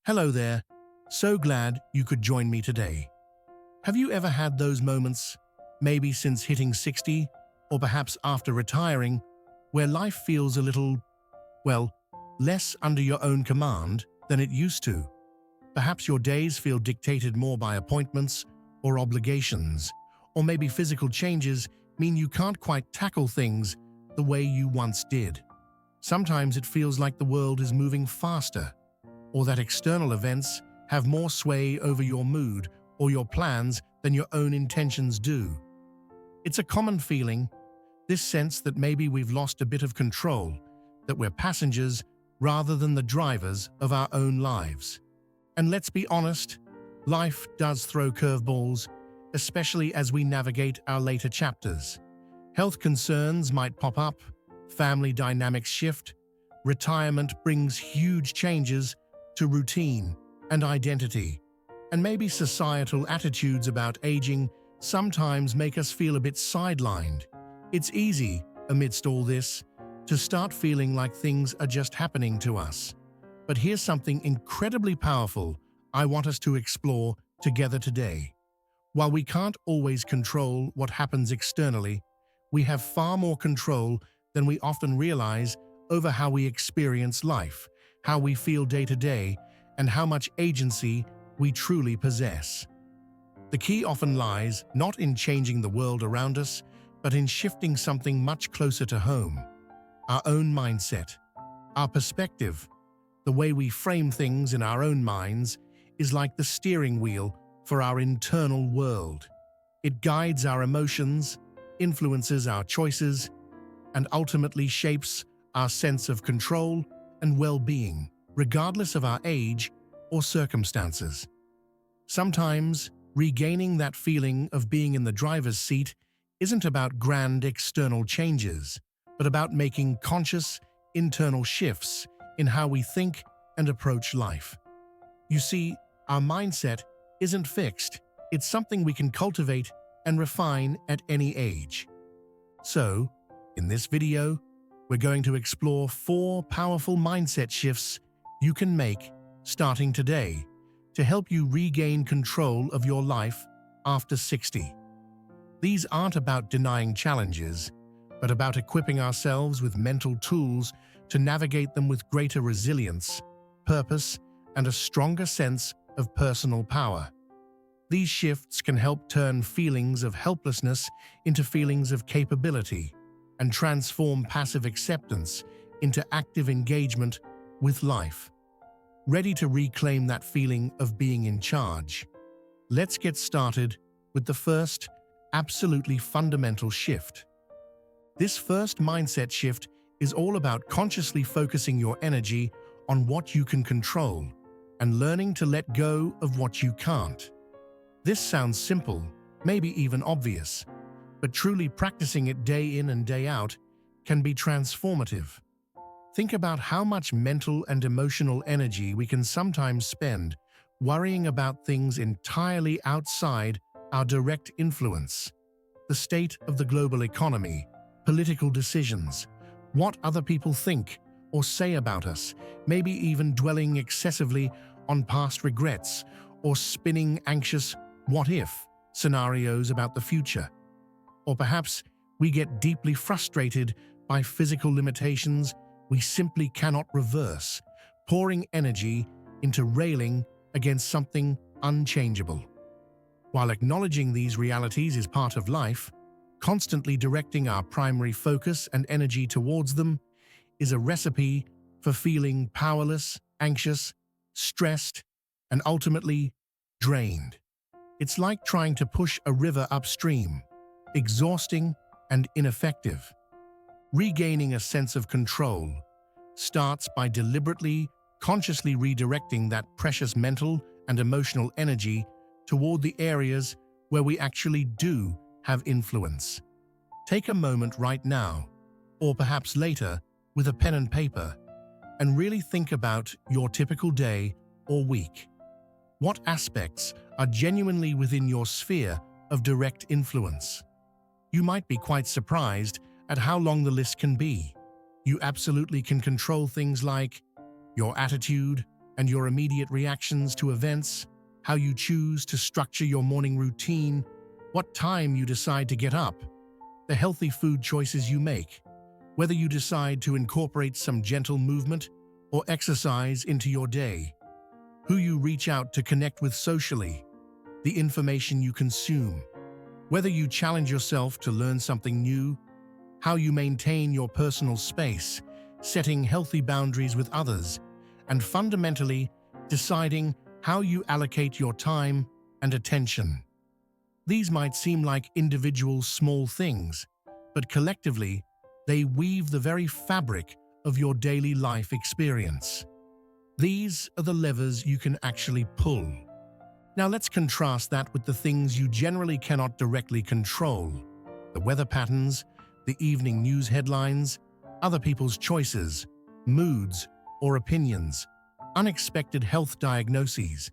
Hello there. So glad you could join me today. Have you ever had those moments, maybe since hitting 60, or perhaps after retiring, where life feels a little, well, less under your own command than it used to? Perhaps your days feel dictated more by appointments or obligations, or maybe physical changes mean you can't quite tackle things the way you once did. Sometimes it feels like the world is moving faster, or that external events have more sway over your mood or your plans than your own intentions do. It's a common feeling, this sense that maybe we've lost a bit of control, that we're passengers rather than the drivers of our own lives. And let's be honest, life does throw curveballs, especially as we navigate our later chapters. Health concerns might pop up, family dynamics shift, retirement brings huge changes to routine and identity, and maybe societal attitudes about aging sometimes make us feel a bit sidelined. It's easy, amidst all this, to start feeling like things are just happening to us. But here's something incredibly powerful I want us to explore together today. While we can't always control what happens externally, we have far more control than we often realize over how we experience life, how we feel day to day, and how much agency we truly possess. The key often lies not in changing the world around us, but in shifting something much closer to home. Our own mindset, our perspective, the way we frame things in our own minds is like the steering wheel for our internal world. It guides our emotions, influences our choices, and ultimately shapes our sense of control and well-being, regardless of our age or circumstances. Sometimes, regaining that feeling of being in the driver's seat isn't about grand external changes, but about making conscious internal shifts in how we think and approach life. You see, our mindset isn't fixed. It's something we can cultivate and refine at any age. So, in this video, we're going to explore 4 powerful mindset shifts you can make starting today to help you regain control of your life after 60. These aren't about denying challenges, but about equipping ourselves with mental tools to navigate them with greater resilience, purpose, and a stronger sense of personal power. These shifts can help turn feelings of helplessness into feelings of capability and transform passive acceptance into active engagement with life. Ready to reclaim that feeling of being in charge? Let's get started with the first, absolutely fundamental shift. This first mindset shift is all about consciously focusing your energy on what you can control and learning to let go of what you can't. This sounds simple, maybe even obvious, but truly practicing it day in and day out can be transformative. Think about how much mental and emotional energy we can sometimes spend worrying about things entirely outside our direct influence. The state of the global economy, political decisions, what other people think or say about us, maybe even dwelling excessively on past regrets or spinning anxious what-if scenarios about the future. Or perhaps we get deeply frustrated by physical limitations we simply cannot reverse, pouring energy into railing against something unchangeable. While acknowledging these realities is part of life, constantly directing our primary focus and energy towards them is a recipe for feeling powerless, anxious, stressed, and ultimately drained. It's like trying to push a river upstream, exhausting and ineffective. Regaining a sense of control starts by deliberately, consciously redirecting that precious mental and emotional energy toward the areas where we actually do have influence. Take a moment right now, or perhaps later, with a pen and paper, and really think about your typical day or week. What aspects are genuinely within your sphere of direct influence? You might be quite surprised at how long the list can be. You absolutely can control things like your attitude, and your immediate reactions to events, how you choose to structure your morning routine, what time you decide to get up, the healthy food choices you make, whether you decide to incorporate some gentle movement or exercise into your day, who you reach out to connect with socially, the information you consume, whether you challenge yourself to learn something new, how you maintain your personal space, setting healthy boundaries with others, and fundamentally deciding how you allocate your time and attention. These might seem like individual small things, but collectively, they weave the very fabric of your daily life experience. These are the levers you can actually pull. Now let's contrast that with the things you generally cannot directly control: the weather patterns, the evening news headlines, other people's choices, moods, or opinions, unexpected health diagnoses.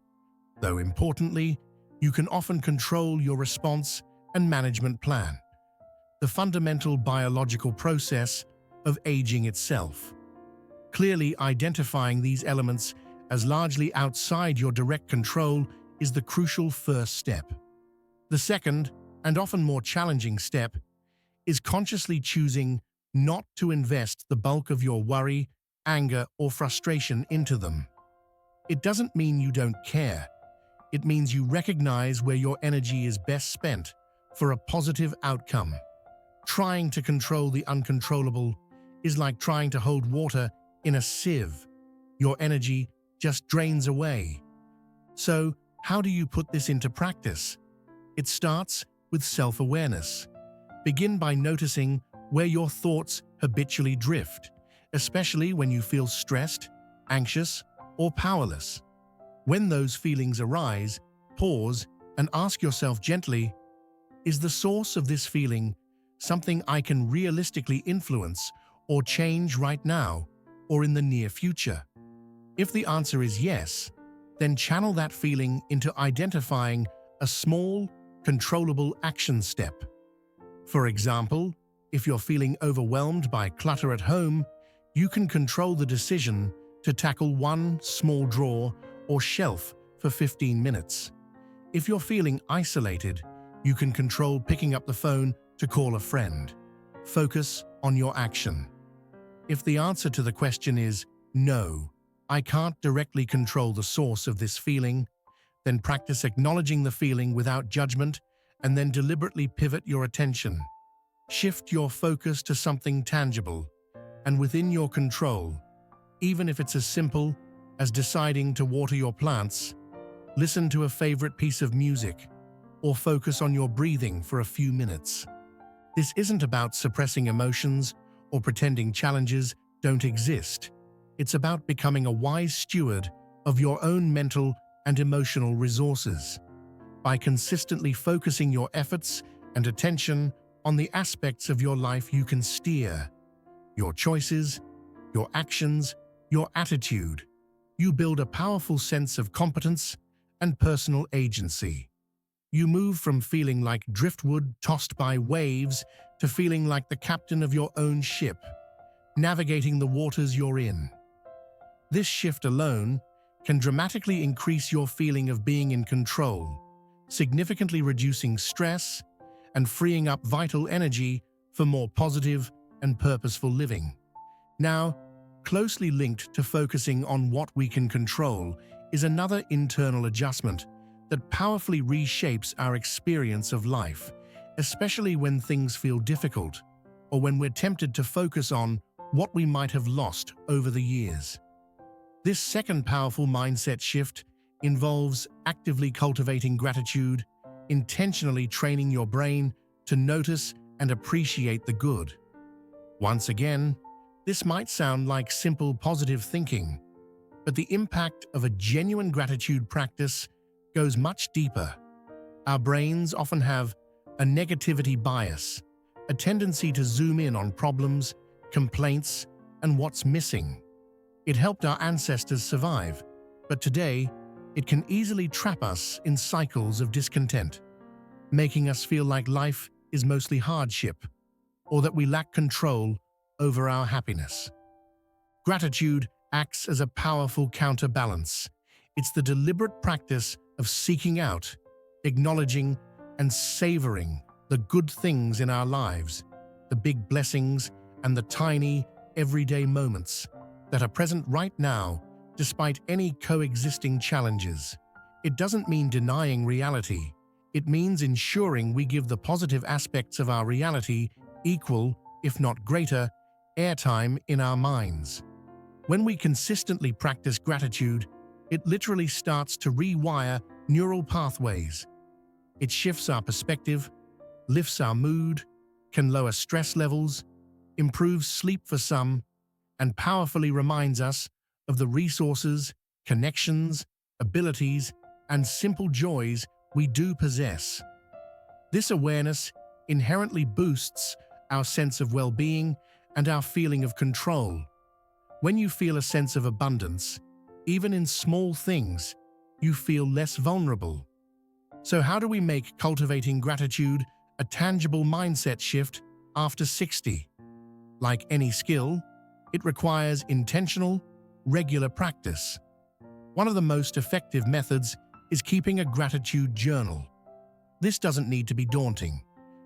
Though importantly, you can often control your response and management plan, the fundamental biological process of aging itself. Clearly identifying these elements as largely outside your direct control is the crucial first step. The second, and often more challenging step, is consciously choosing not to invest the bulk of your worry, anger, or frustration into them. It doesn't mean you don't care. It means you recognize where your energy is best spent for a positive outcome. Trying to control the uncontrollable is like trying to hold water in a sieve. Your energy just drains away. So, how do you put this into practice? It starts with self-awareness. Begin by noticing where your thoughts habitually drift, especially when you feel stressed, anxious, or powerless. When those feelings arise, pause and ask yourself gently, is the source of this feeling something I can realistically influence or change right now or in the near future? If the answer is yes, then channel that feeling into identifying a small, controllable action step. For example, if you're feeling overwhelmed by clutter at home, you can control the decision to tackle one small drawer or shelf for 15 minutes. If you're feeling isolated, you can control picking up the phone to call a friend. Focus on your action. If the answer to the question is no, I can't directly control the source of this feeling, then practice acknowledging the feeling without judgment and then deliberately pivot your attention. Shift your focus to something tangible and within your control, even if it's as simple as deciding to water your plants, listen to a favorite piece of music, or focus on your breathing for a few minutes. This isn't about suppressing emotions or pretending challenges don't exist. It's about becoming a wise steward of your own mental and emotional resources. By consistently focusing your efforts and attention on the aspects of your life you can steer, your choices, your actions, your attitude, you build a powerful sense of competence and personal agency. You move from feeling like driftwood tossed by waves to feeling like the captain of your own ship, navigating the waters you're in. This shift alone can dramatically increase your feeling of being in control, significantly reducing stress and freeing up vital energy for more positive and purposeful living. Now, closely linked to focusing on what we can control is another internal adjustment that powerfully reshapes our experience of life, especially when things feel difficult or when we're tempted to focus on what we might have lost over the years. This second powerful mindset shift involves actively cultivating gratitude, intentionally training your brain to notice and appreciate the good. Once again, this might sound like simple positive thinking, but the impact of a genuine gratitude practice goes much deeper. Our brains often have a negativity bias, a tendency to zoom in on problems, complaints, and what's missing. It helped our ancestors survive, but today, it can easily trap us in cycles of discontent, making us feel like life is mostly hardship, or that we lack control over our happiness. Gratitude acts as a powerful counterbalance. It's the deliberate practice of seeking out, acknowledging, and savoring the good things in our lives, the big blessings and the tiny, everyday moments that are present right now, despite any coexisting challenges. It doesn't mean denying reality. It means ensuring we give the positive aspects of our reality equal, if not greater, airtime in our minds. When we consistently practice gratitude, it literally starts to rewire neural pathways. It shifts our perspective, lifts our mood, can lower stress levels, improves sleep for some, and powerfully reminds us of the resources, connections, abilities, and simple joys we do possess. This awareness inherently boosts our sense of well-being and our feeling of control. When you feel a sense of abundance, even in small things, you feel less vulnerable. So how do we make cultivating gratitude a tangible mindset shift after 60? Like any skill, it requires intentional, regular practice. One of the most effective methods is keeping a gratitude journal. This doesn't need to be daunting.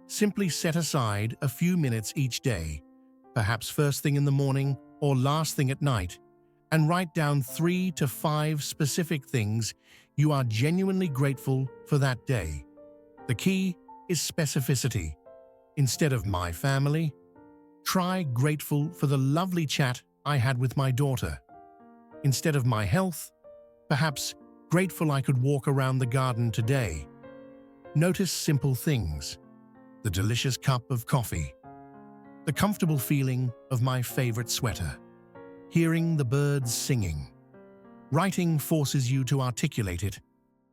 Simply set aside a few minutes each day, perhaps first thing in the morning or last thing at night, and write down 3 to 5 specific things you are genuinely grateful for that day. The key is specificity. Instead of "my family," try "grateful for the lovely chat I had with my daughter." Instead of "my health," perhaps "grateful I could walk around the garden today." Notice simple things: the delicious cup of coffee, the comfortable feeling of my favorite sweater, hearing the birds singing. Writing forces you to articulate it.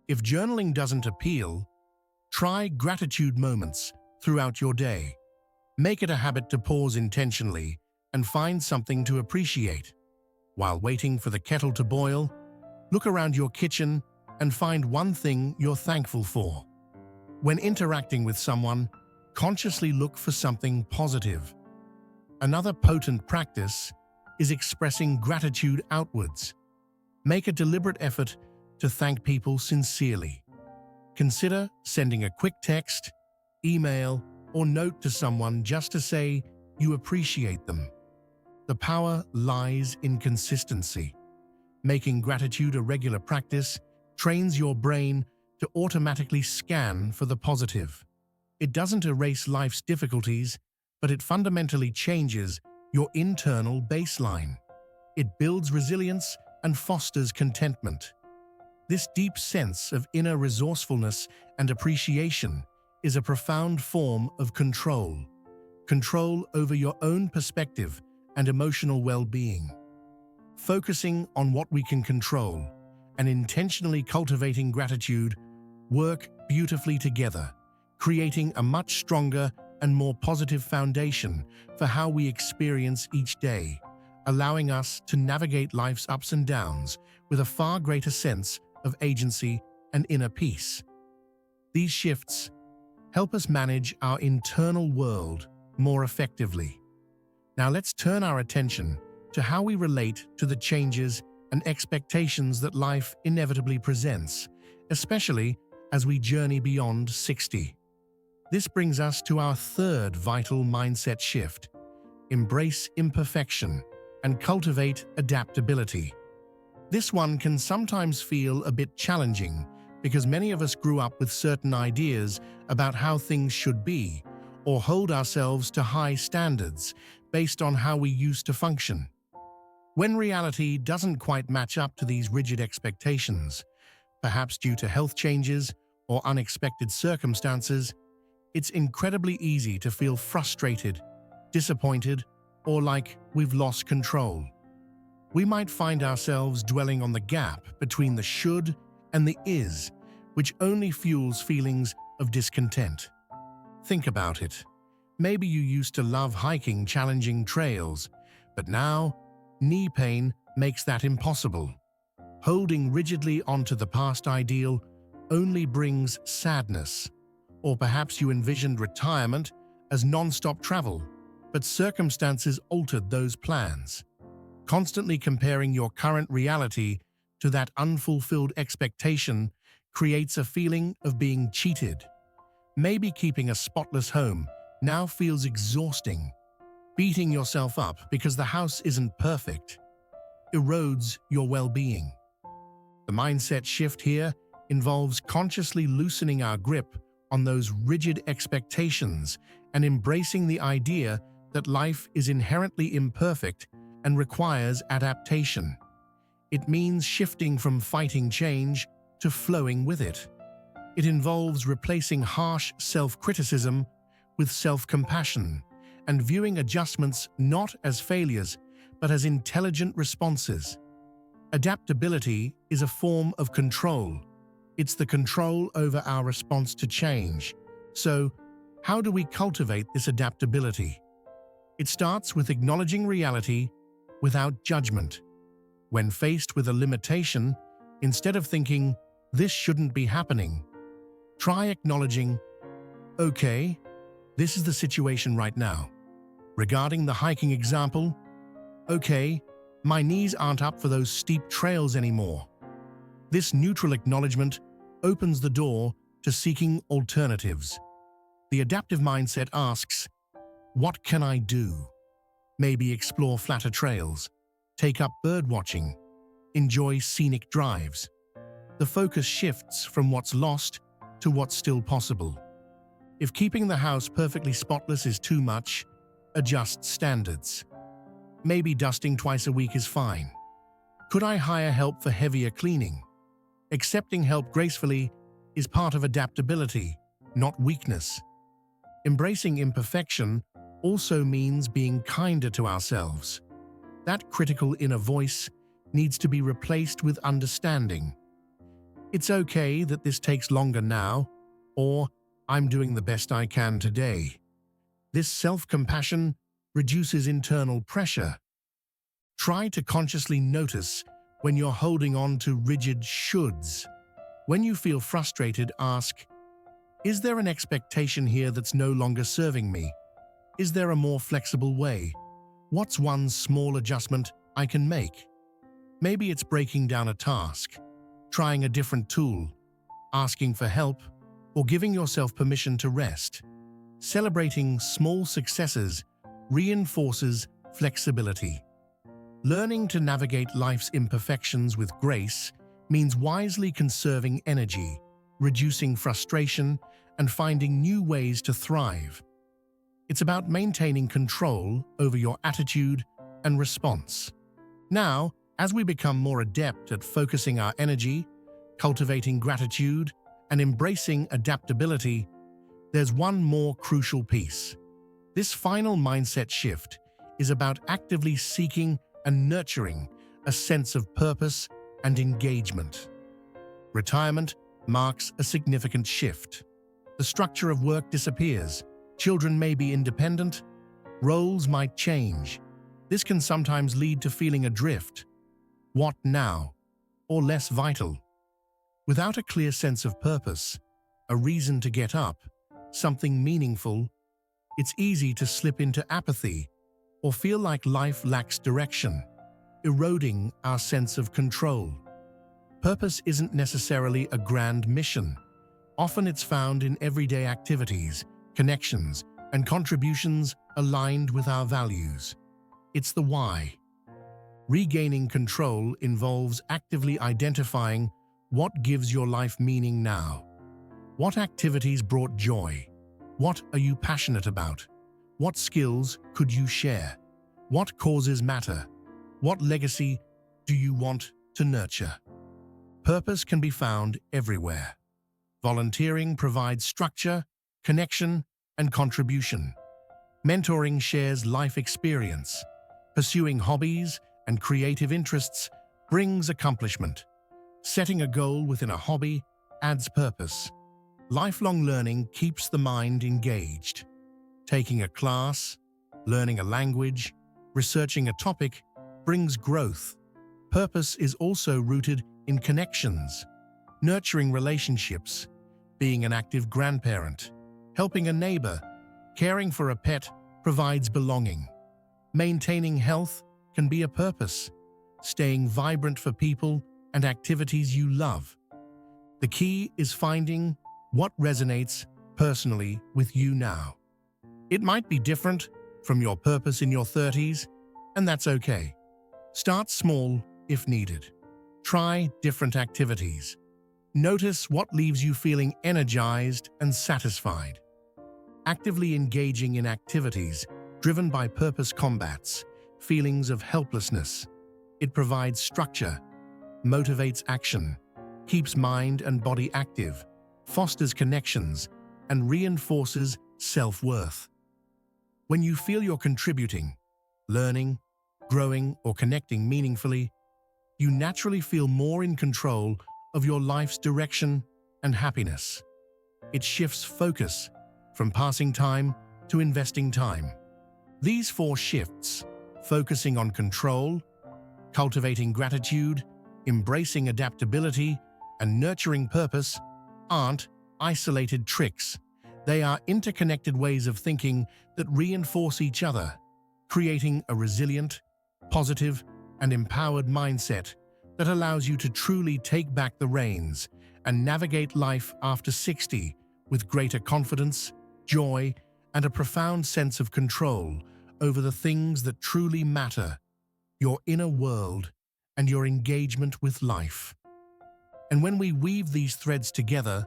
If journaling doesn't appeal, try gratitude moments throughout your day. Make it a habit to pause intentionally and find something to appreciate. While waiting for the kettle to boil, look around your kitchen and find one thing you're thankful for. When interacting with someone, consciously look for something positive. Another potent practice is expressing gratitude outwards. Make a deliberate effort to thank people sincerely. Consider sending a quick text, email, or note to someone just to say you appreciate them. The power lies in consistency. Making gratitude a regular practice trains your brain to automatically scan for the positive. It doesn't erase life's difficulties, but it fundamentally changes your internal baseline. It builds resilience and fosters contentment. This deep sense of inner resourcefulness and appreciation is a profound form of control. Control over your own perspective and emotional well-being. Focusing on what we can control and intentionally cultivating gratitude work beautifully together, creating a much stronger and more positive foundation for how we experience each day, allowing us to navigate life's ups and downs with a far greater sense of agency and inner peace. These shifts help us manage our internal world more effectively. Now let's turn our attention to how we relate to the changes and expectations that life inevitably presents, especially as we journey beyond 60. This brings us to our third vital mindset shift: embrace imperfection and cultivate adaptability. This one can sometimes feel a bit challenging because many of us grew up with certain ideas about how things should be, or hold ourselves to high standards based on how we used to function. When reality doesn't quite match up to these rigid expectations, perhaps due to health changes or unexpected circumstances, it's incredibly easy to feel frustrated, disappointed, or like we've lost control. We might find ourselves dwelling on the gap between the should and the is, which only fuels feelings of discontent. Think about it. Maybe you used to love hiking challenging trails, but now knee pain makes that impossible. Holding rigidly onto the past ideal only brings sadness. Or perhaps you envisioned retirement as non-stop travel, but circumstances altered those plans. Constantly comparing your current reality to that unfulfilled expectation creates a feeling of being cheated. Maybe keeping a spotless home now feels exhausting. Beating yourself up because the house isn't perfect erodes your well-being. The mindset shift here involves consciously loosening our grip on those rigid expectations and embracing the idea that life is inherently imperfect and requires adaptation. It means shifting from fighting change to flowing with it. It involves replacing harsh self-criticism with self-compassion and viewing adjustments not as failures but as intelligent responses. Adaptability is a form of control. It's the control over our response to change. So, how do we cultivate this adaptability? It starts with acknowledging reality without judgment. When faced with a limitation, instead of thinking, "This shouldn't be happening," try acknowledging, "Okay, this is the situation right now." Regarding the hiking example, "Okay, my knees aren't up for those steep trails anymore." This neutral acknowledgement opens the door to seeking alternatives. The adaptive mindset asks, "What can I do?" Maybe explore flatter trails, take up birdwatching, enjoy scenic drives. The focus shifts from what's lost to what's still possible. If keeping the house perfectly spotless is too much, adjust standards. Maybe dusting twice a week is fine. Could I hire help for heavier cleaning? Accepting help gracefully is part of adaptability, not weakness. Embracing imperfection also means being kinder to ourselves. That critical inner voice needs to be replaced with understanding. "It's okay that this takes longer now," or "I'm doing the best I can today." This self-compassion reduces internal pressure. Try to consciously notice when you're holding on to rigid shoulds. When you feel frustrated, ask, "Is there an expectation here that's no longer serving me? Is there a more flexible way? What's one small adjustment I can make?" Maybe it's breaking down a task, trying a different tool, asking for help, or giving yourself permission to rest. Celebrating small successes reinforces flexibility. Learning to navigate life's imperfections with grace means wisely conserving energy, reducing frustration, and finding new ways to thrive. It's about maintaining control over your attitude and response. Now, as we become more adept at focusing our energy, cultivating gratitude, and embracing adaptability, there's one more crucial piece. This final mindset shift is about actively seeking and nurturing a sense of purpose and engagement. Retirement marks a significant shift. The structure of work disappears. Children may be independent. Roles might change. This can sometimes lead to feeling adrift. What now? Or less vital. Without a clear sense of purpose, a reason to get up, something meaningful, it's easy to slip into apathy or feel like life lacks direction, eroding our sense of control. Purpose isn't necessarily a grand mission. Often it's found in everyday activities, connections, and contributions aligned with our values. It's the why. Regaining control involves actively identifying what gives your life meaning now. What activities brought joy? What are you passionate about? What skills could you share? What causes matter? What legacy do you want to nurture? Purpose can be found everywhere. Volunteering provides structure, connection, and contribution. Mentoring shares life experience. Pursuing hobbies and creative interests brings accomplishment. Setting a goal within a hobby adds purpose. Lifelong learning keeps the mind engaged. Taking a class, learning a language, researching a topic brings growth. Purpose is also rooted in connections, nurturing relationships, being an active grandparent, helping a neighbor, caring for a pet provides belonging. Maintaining health can be a purpose, staying vibrant for people and activities you love. The key is finding what resonates personally with you now. It might be different from your purpose in your 30s, and that's okay. Start small if needed. Try different activities. Notice what leaves you feeling energized and satisfied. Actively engaging in activities driven by purpose combats feelings of helplessness. It provides structure, motivates action, keeps mind and body active, fosters connections, and reinforces self-worth. When you feel you're contributing, learning, growing, or connecting meaningfully, you naturally feel more in control of your life's direction and happiness. It shifts focus from passing time to investing time. These four shifts, focusing on control, cultivating gratitude, embracing adaptability, and nurturing purpose, aren't isolated tricks. They are interconnected ways of thinking that reinforce each other, creating a resilient, positive, and empowered mindset that allows you to truly take back the reins and navigate life after 60 with greater confidence, joy, and a profound sense of control over the things that truly matter, your inner world and your engagement with life. And when we weave these threads together,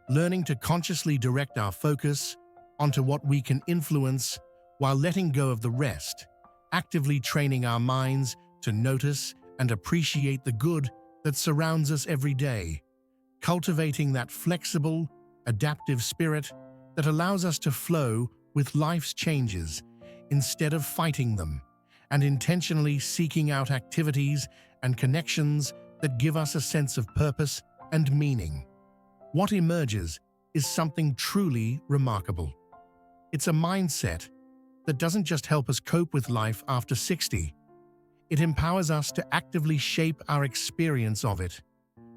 learning to consciously direct our focus onto what we can influence while letting go of the rest, actively training our minds to notice and appreciate the good that surrounds us every day, cultivating that flexible, adaptive spirit that allows us to flow with life's changes instead of fighting them, and intentionally seeking out activities and connections that give us a sense of purpose and meaning. What emerges is something truly remarkable. It's a mindset that doesn't just help us cope with life after 60. It empowers us to actively shape our experience of it,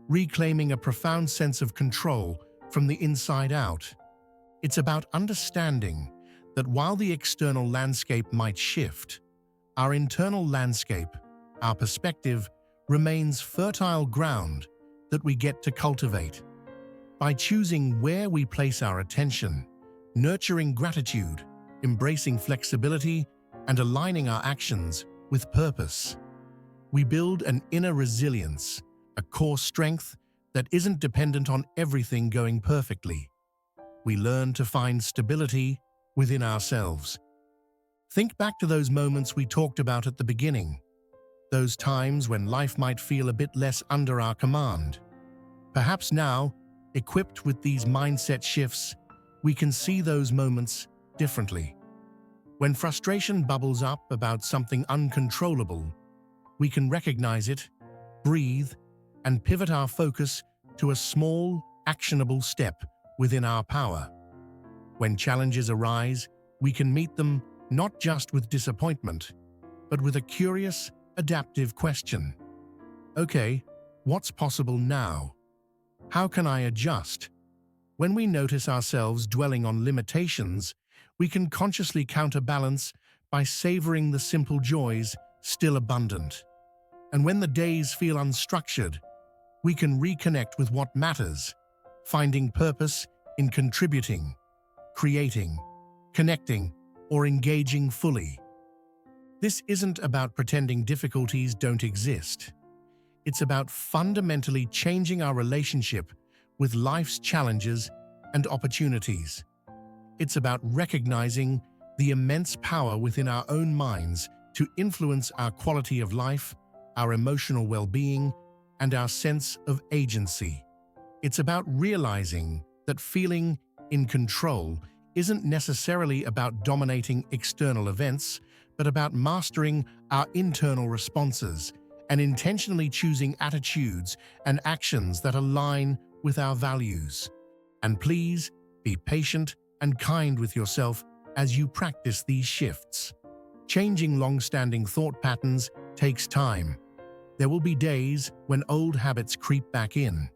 reclaiming a profound sense of control from the inside out. It's about understanding that while the external landscape might shift, our internal landscape, our perspective, remains fertile ground that we get to cultivate. By choosing where we place our attention, nurturing gratitude, embracing flexibility, and aligning our actions with purpose, we build an inner resilience, a core strength that isn't dependent on everything going perfectly. We learn to find stability within ourselves. Think back to those moments we talked about at the beginning, those times when life might feel a bit less under our command. Perhaps now, equipped with these mindset shifts, we can see those moments differently. When frustration bubbles up about something uncontrollable, we can recognize it, breathe, and pivot our focus to a small, actionable step within our power. When challenges arise, we can meet them not just with disappointment, but with a curious, adaptive question. Okay, what's possible now? How can I adjust? When we notice ourselves dwelling on limitations, we can consciously counterbalance by savoring the simple joys still abundant. And when the days feel unstructured, we can reconnect with what matters, finding purpose in contributing, creating, connecting, or engaging fully. This isn't about pretending difficulties don't exist. It's about fundamentally changing our relationship with life's challenges and opportunities. It's about recognizing the immense power within our own minds to influence our quality of life, our emotional well-being, and our sense of agency. It's about realizing that feeling in control isn't necessarily about dominating external events, but about mastering our internal responses and intentionally choosing attitudes and actions that align with our values. And please, be patient and kind with yourself as you practice these shifts. Changing long-standing thought patterns takes time. There will be days when old habits creep back in.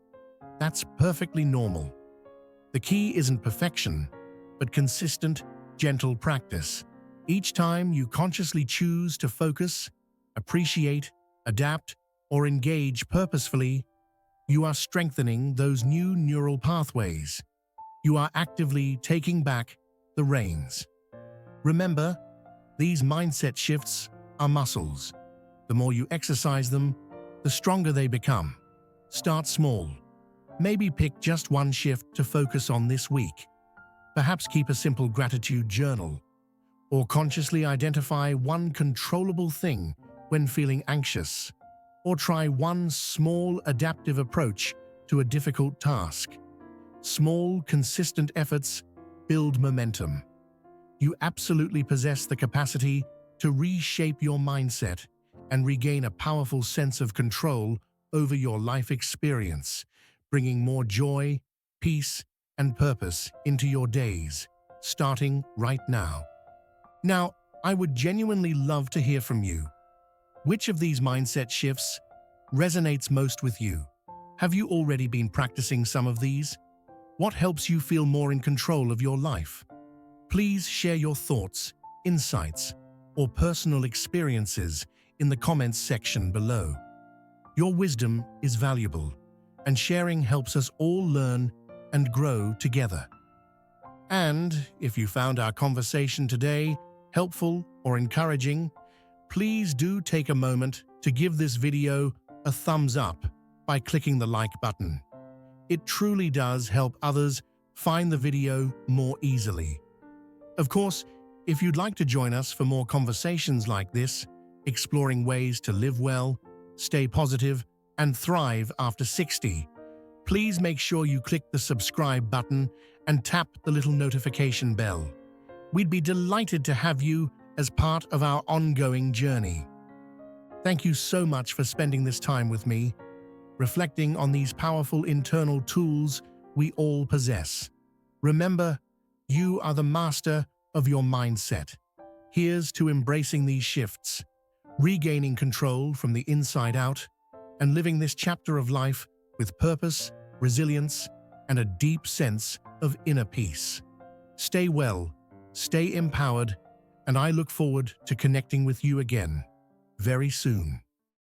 That's perfectly normal. The key isn't perfection, but consistent, gentle practice. Each time you consciously choose to focus, appreciate, adapt, or engage purposefully, you are strengthening those new neural pathways. You are actively taking back the reins. Remember, these mindset shifts are muscles. The more you exercise them, the stronger they become. Start small. Maybe pick just one shift to focus on this week. Perhaps keep a simple gratitude journal, or consciously identify one controllable thing when feeling anxious, or try one small adaptive approach to a difficult task. Small, consistent efforts build momentum. You absolutely possess the capacity to reshape your mindset and regain a powerful sense of control over your life experience, bringing more joy, peace, and purpose into your days, starting right now. Now, I would genuinely love to hear from you. Which of these mindset shifts resonates most with you? Have you already been practicing some of these? What helps you feel more in control of your life? Please share your thoughts, insights, or personal experiences in the comments section below. Your wisdom is valuable, and sharing helps us all learn and grow together. And if you found our conversation today helpful or encouraging, please do take a moment to give this video a thumbs up by clicking the like button. It truly does help others find the video more easily. Of course, if you'd like to join us for more conversations like this, exploring ways to live well, stay positive, and thrive after 60, please make sure you click the subscribe button and tap the little notification bell. We'd be delighted to have you as part of our ongoing journey. Thank you so much for spending this time with me, reflecting on these powerful internal tools we all possess. Remember, you are the master of your mindset. Here's to embracing these shifts, regaining control from the inside out, and living this chapter of life with purpose, resilience, and a deep sense of inner peace. Stay well, stay empowered, and I look forward to connecting with you again very soon.